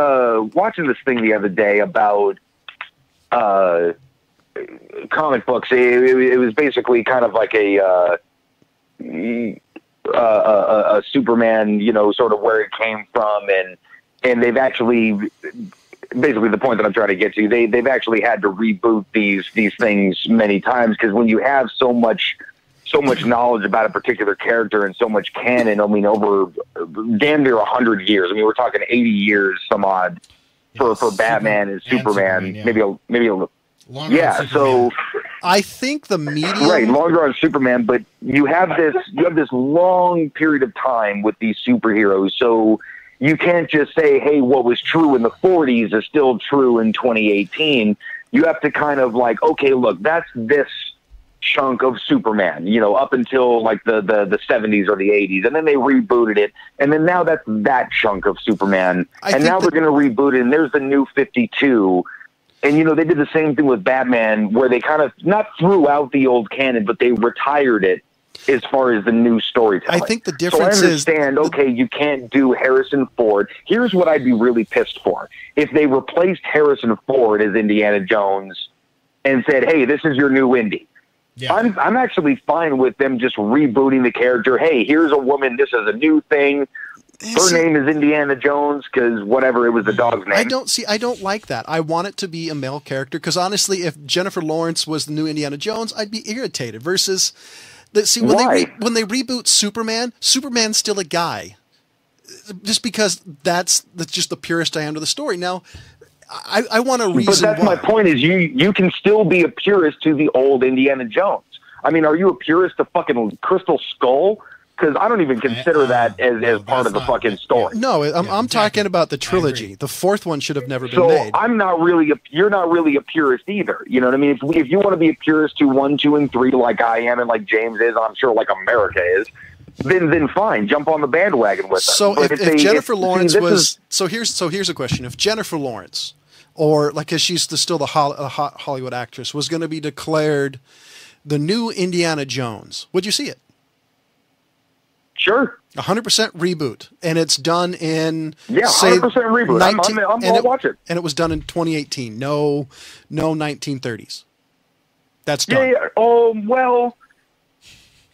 watching this thing the other day about comic books. It was basically kind of like a Superman, sort of where it came from, and they've actually. Basically, the point that I'm trying to get to, they've actually had to reboot these things many times because when you have so much knowledge about a particular character and so much canon, I mean, over damn near 100 years. I mean, we're talking 80 years, some odd, for Batman and Superman. Yeah. Maybe a little. Yeah, so I think the medium, right, longer on Superman, but you have this long period of time with these superheroes, so. You can't just say, hey, what was true in the 40s is still true in 2018. You have to kind of like, okay, look, that's this chunk of Superman, up until like the 70s or the 80s. And then they rebooted it. And then now that's that chunk of Superman. And now they're going to reboot it. And there's the new 52. And, they did the same thing with Batman where they kind of not threw out the old canon, but they retired it. As far as the new storytelling. I think the difference so I understand, okay, you can't do Harrison Ford. Here's what I'd be really pissed for. If they replaced Harrison Ford as Indiana Jones and said, hey, this is your new Indy. Yeah. I'm actually fine with them just rebooting the character. Hey, here's a woman. This is a new thing. Her name is Indiana Jones because whatever, it was the dog's name. I don't like that. I want it to be a male character because honestly, if Jennifer Lawrence was the new Indiana Jones, I'd be irritated versus... See, when they reboot Superman, Superman's still a guy. Just because that's just the purest I am to the story. Now, I want a reason. But that's my point is you can still be a purist to the old Indiana Jones. I mean, are you a purist to fucking Crystal Skull? Because I don't even consider that as part of the fucking story. No, I'm talking about the trilogy. The fourth one should have never been made. I'm not really. You're not really a purist either. You know what I mean? If you want to be a purist to 1, 2, and 3, like I am, and like James is, I'm sure like America is, then fine, jump on the bandwagon with us. So if Jennifer Lawrence was, here's a question: if Jennifer Lawrence, or like, cause she's still the hot Hollywood actress, was going to be declared the new Indiana Jones, would you see it? Sure. 100% reboot, and it's done in 100% reboot. I'll watch it. And it was done in 2018. No 1930s. That's done. Yeah. Oh well.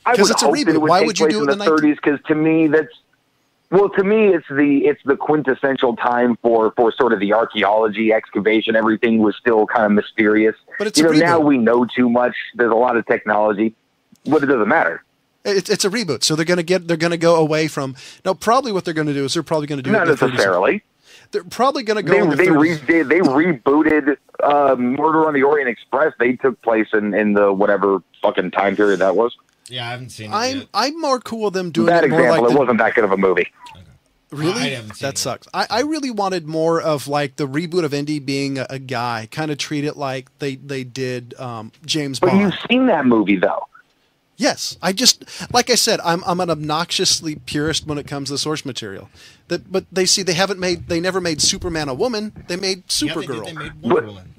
Because it's a reboot. Why would you do it in the 30s? Because to me, it's the quintessential time for sort of the archaeology excavation. Everything was still kind of mysterious. But it's a reboot. Now we know too much. There's a lot of technology, but it doesn't matter. It's a reboot, so they're going to go away from. Now, probably what they're going to do is they're probably going to do not necessarily. They're probably going to go. They rebooted Murder on the Orient Express. They took place in the whatever fucking time period that was. Yeah, I haven't seen it yet. I'm more cool with them doing that it more example. like it wasn't that good of a movie. Okay. Really? That sucks. I really wanted more of like the reboot of Indy being a guy, kind of treat it like they did James Bond. But you've seen that movie though. Yes, like I said, I'm an obnoxiously purist when it comes to the source material. But they never made Superman a woman. They made Supergirl. They made Wonder Woman.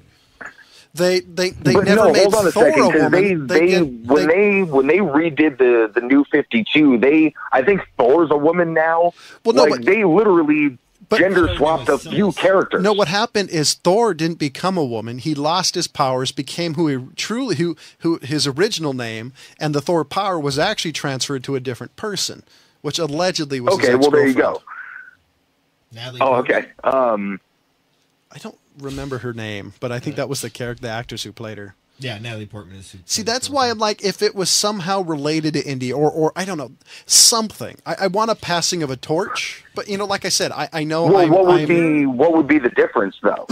They never made Thor a woman. When they redid the new 52, I think Thor's a woman now. Well, no, but they literally gender swapped a few characters. No, what happened is Thor didn't become a woman. He lost his powers, became who his original name, and the Thor power was actually transferred to a different person, which allegedly was his well, there you ex-girlfriend. go. Natalie okay. I don't remember her name, but I think that was the actress who played her. Yeah, Natalie Portman is. See, that's why I'm like, if it was somehow related to Indy, or I don't know, something. I want a passing of a torch, but like I said, I know. Well, what would be the difference, though?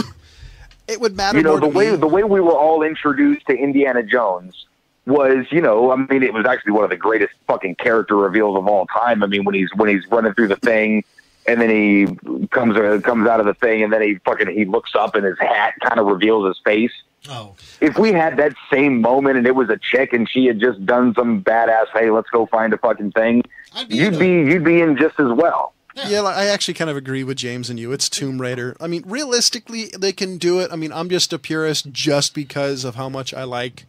It would matter. The way we were all introduced to Indiana Jones, was, you know, I mean, it was actually one of the greatest fucking character reveals of all time. I mean, when he's running through the thing, and then he comes out of the thing, and then he looks up, and his hat kind of reveals his face. Oh, if we had that same moment, and it was a chick, and she had just done some badass, hey, let's go find a fucking thing, you'd be in just as well. Yeah, I actually kind of agree with James and you. It's Tomb Raider. I mean, realistically, they can do it. I mean, I'm just a purist just because of how much I like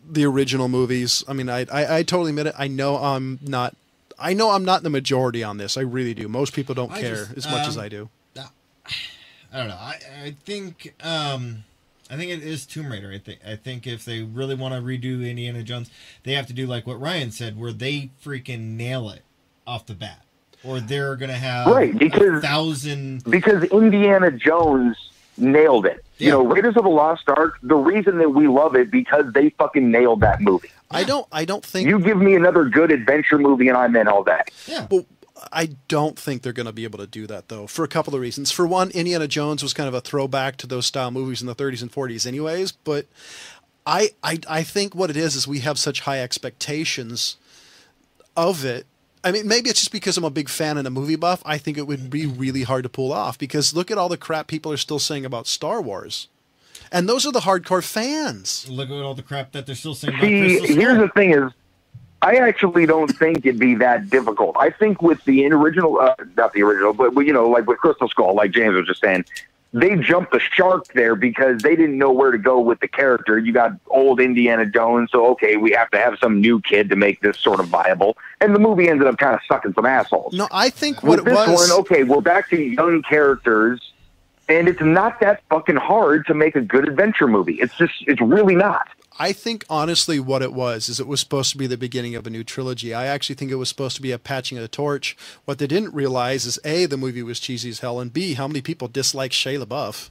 the original movies. I mean, I totally admit it. I know I'm not the majority on this. I really do. Most people don't care as much as I do. I don't know. I think it is Tomb Raider. I think if they really want to redo Indiana Jones, they have to do like what Ryan said, where they freaking nail it off the bat. Or they're going to have because 1,000... Because Indiana Jones nailed it. Yeah. You know, Raiders of the Lost Ark, the reason that we love it, because they fucking nailed that movie. I don't think... You give me another good adventure movie and I'm in all day. Yeah. Well, I don't think they're going to be able to do that, though, for a couple of reasons. For one, Indiana Jones was kind of a throwback to those style movies in the 30s and 40s anyways, but I think what it is we have such high expectations of it. I mean, maybe it's just because I'm a big fan and a movie buff. I think it would be really hard to pull off because look at all the crap people are still saying about Star Wars. And those are the hardcore fans. Look at all the crap that they're still saying about See, Crystal Skull. here's the thing is, I actually don't think it'd be that difficult. I think with the original, not the original, but, you know, like with Crystal Skull, like James was just saying, they jumped the shark there because they didn't know where to go with the character. You got old Indiana Jones, so okay, we have to have some new kid to make this sort of viable. And the movie ended up kind of sucking some assholes. No, I think what with it was... this one, okay, we're back to young characters, and it's not that fucking hard to make a good adventure movie. It's really not. I think, honestly, what it was is it was supposed to be the beginning of a new trilogy. I actually think it was supposed to be a patching of the torch. What they didn't realize is, A, the movie was cheesy as hell, and B, how many people dislike Shia LaBeouf.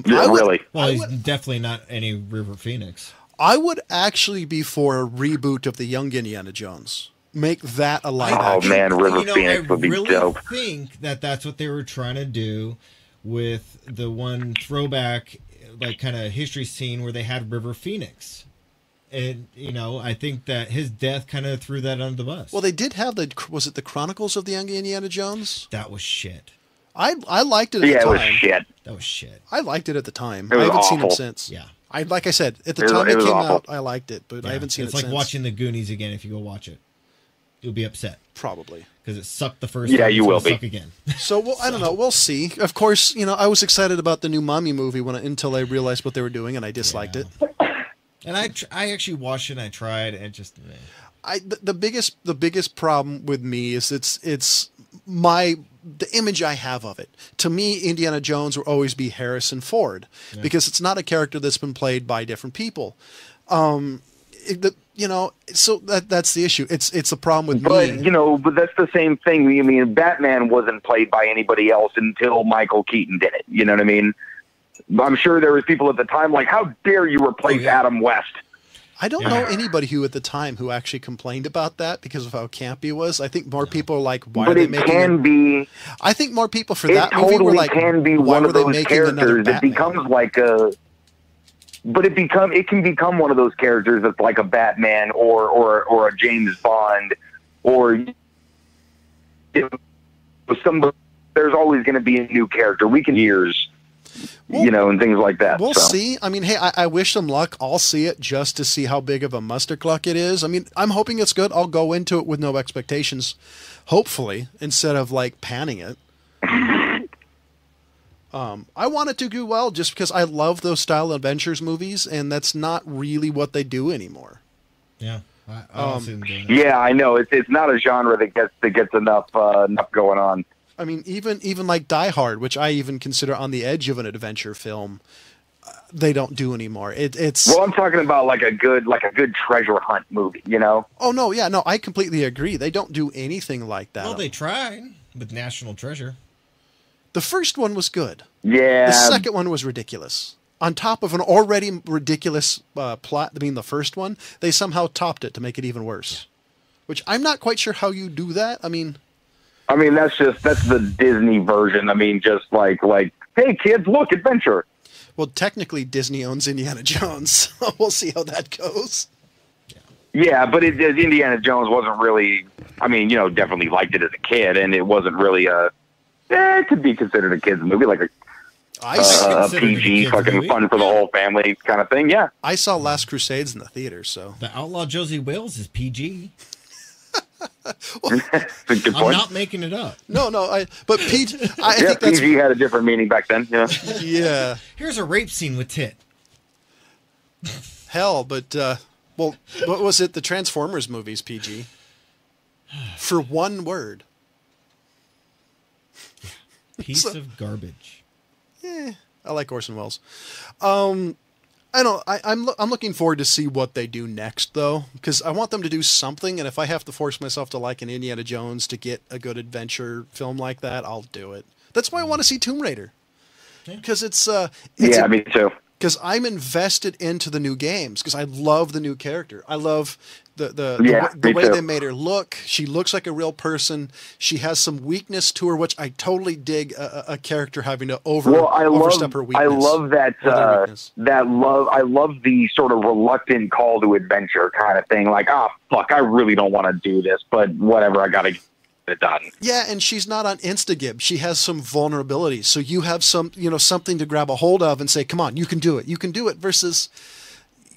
Really? Well, he's definitely not any River Phoenix. I would actually be for a reboot of the Young Indiana Jones. Make that a live action. Oh, man, River Phoenix would be dope. I really think that's what they were trying to do with the one throwback, like, kind of history scene where they had River Phoenix. And, you know, I think that his death kind of threw that under the bus. Well, they did have was it the Chronicles of the Young Indiana Jones? That was shit. I liked it at the time. Yeah, it was shit. That was shit. I liked it at the time. It was I haven't seen awful. it since. Yeah. Like I said, at the time it came out, I liked it, but I haven't seen it since. It's like watching The Goonies again if you go watch it. You'll be upset. Probably. Because it sucked the first time. Yeah, you will be. Suck again. So, well, I don't know. We'll see. Of course, you know, I was excited about the new Mummy movie until I realized what they were doing, and I disliked it. And I actually watched it and I tried, and it just... The biggest problem with me is it's the image I have of it. To me, Indiana Jones will always be Harrison Ford because it's not a character that's been played by different people. You know, so that's the issue. It's a problem with me. But, you know, but that's the same thing. I mean, Batman wasn't played by anybody else until Michael Keaton did it. You know what I mean? I'm sure there was people at the time like, how dare you replace Adam West? I don't know anybody who at the time who actually complained about that because of how campy it was. I think more people are like, why are they making I think more people for that movie were like, can be why one were of they those making another characters that Batman? becomes like a... But it can become one of those characters that's like a Batman or a James Bond or somebody. There's always going to be a new character. We can years, you know, and things like that. We'll see. I mean, hey, I wish them luck. I'll see it just to see how big of a mustercluck it is. I mean, I'm hoping it's good. I'll go into it with no expectations, hopefully, instead of like panning it. I want it to do well just because I love those style adventures movies, and that's not really what they do anymore. Yeah, I don't see them doing that. Yeah, I know it's not a genre that gets enough going on. I mean, even like Die Hard, which I even consider on the edge of an adventure film, they don't do anymore. It's well, I'm talking about like a good treasure hunt movie, you know? Oh no, yeah, no, I completely agree. They don't do anything like that. Well, they tried with National Treasure. The first one was good. Yeah. The second one was ridiculous. On top of an already ridiculous plot, I mean the first one, they somehow topped it to make it even worse. Which I'm not quite sure how you do that. I mean, that's the Disney version. I mean, just like, hey kids, look, adventure. Well, technically Disney owns Indiana Jones, so we'll see how that goes. Yeah, but Indiana Jones wasn't really. I mean, definitely liked it as a kid, and it wasn't really it could be considered a kids movie, like a PG, fucking movie. Fun for the whole family kind of thing. Yeah, I saw Last Crusades in the theater, so The Outlaw Josie Wales is PG. That's a good point. I'm not making it up. No, but PG. I Yeah, think that's PG had a different meaning back then. Yeah. yeah. Here's a rape scene with tit. Hell, but well, what was it? The Transformers movies, PG. For one word. Piece of garbage. I like Orson Welles. I'm looking forward to see what they do next, though, because I want them to do something. And if I have to force myself to like an Indiana Jones to get a good adventure film like that, I'll do it. That's why I want to see Tomb Raider, because Me too. Because I'm invested into the new games, because I love the new character. I love the way they made her look. She looks like a real person. She has some weakness to her, which I totally dig. A character having to overstep her weakness. I love that. I love the sort of reluctant call to adventure kind of thing. Like, fuck, I really don't want to do this, but whatever, I gotta get it done. Yeah, and she's not on Instagib. She has some vulnerabilities. So you have something to grab a hold of and say, come on, you can do it. You can do it. Versus,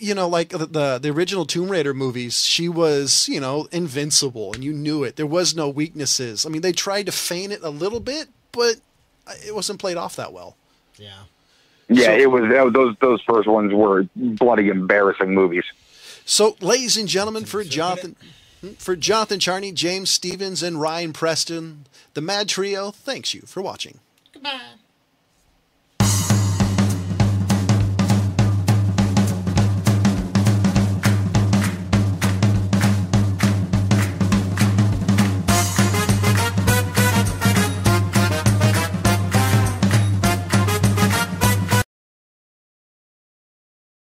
like the original Tomb Raider movies, she was, invincible, and you knew it. There was no weaknesses. I mean, they tried to feign it a little bit, but it wasn't played off that well. Yeah. Yeah, it was. Those first ones were bloody embarrassing movies. So, ladies and gentlemen, for Jonathan Charney, James Stevens, and Ryan Preston, the Mad Trio thanks you for watching. Goodbye.